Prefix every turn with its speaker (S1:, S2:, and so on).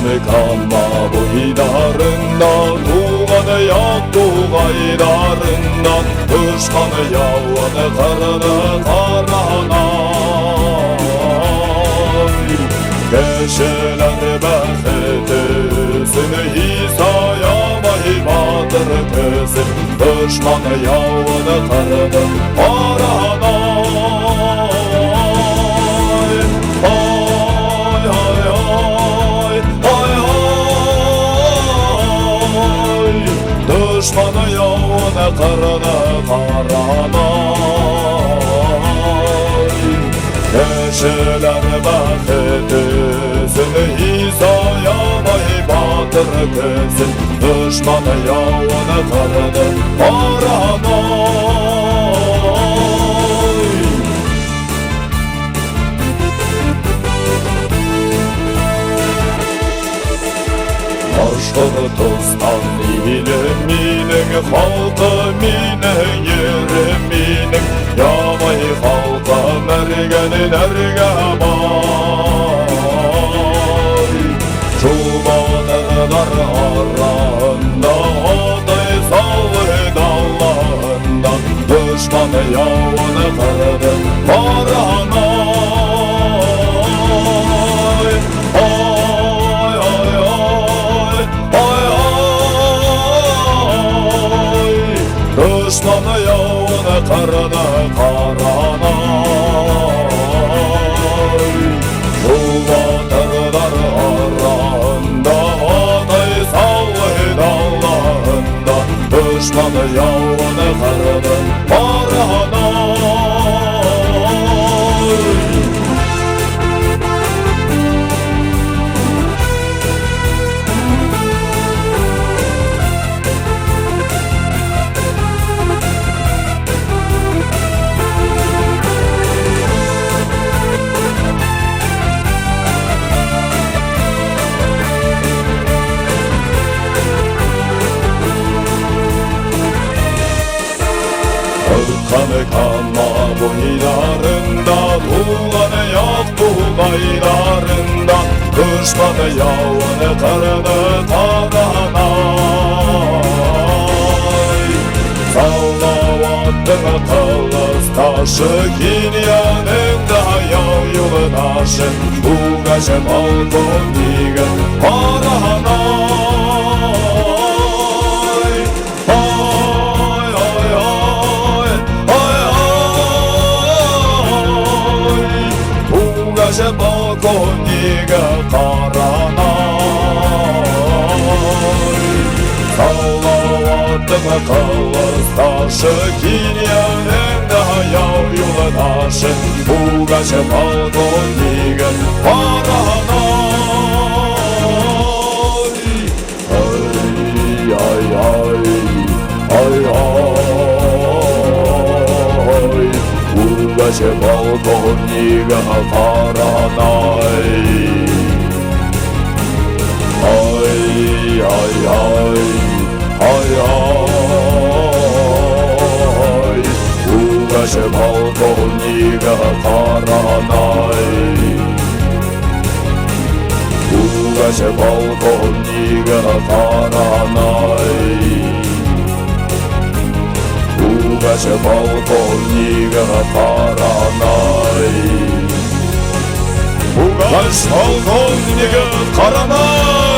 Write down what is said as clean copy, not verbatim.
S1: Kanı boylarından, tuğanı yak tuğaylarından, düşmanı yağını karını karanay. Geçeler bekletisini hizayamay badır kesin, düşmanı yağını karını karanay. Ay ay ay ay ay, düşmanı yağını karını karanay. Geçeler bekletisini hizayamay badır kesin, düşmanı yağını karını karanay. Aşkını tozdan iliminin, halkı minin, yeriminin, yamay halka mergenin ergemay. Çobanlar arasında, aday sallı dağlarında, düşmanı yağını karını karanay. Ay ay ay ay ay, düşmanı yağını karını karanay. Ulubatırlar arasında, aday sallı dağlarında, düşmanı yağını karını karanay. Kanı boylarında, tuğanı yak tuğaylarında, düşmanı yağını karını karanay. Sallavattın kılıç taşı, kinyanında yağ yolu taşı, bu gece balkon diğer karanay. Ay ay ay ay ay, bu gece balkon diğer karanay. Sallavattın kılıç taşı, kinyanında yağ yolu taşı, bu gece balkon diğer karanay. Ay ay ay ay ay, bu gece balkon diğer karanay. Ay ay ay ay ay, bu gece balkon diğer karanay. Bu gece balkon diğer karanay. Bu gece balkon diğer karanay. Bu gece balkon diğer karanay.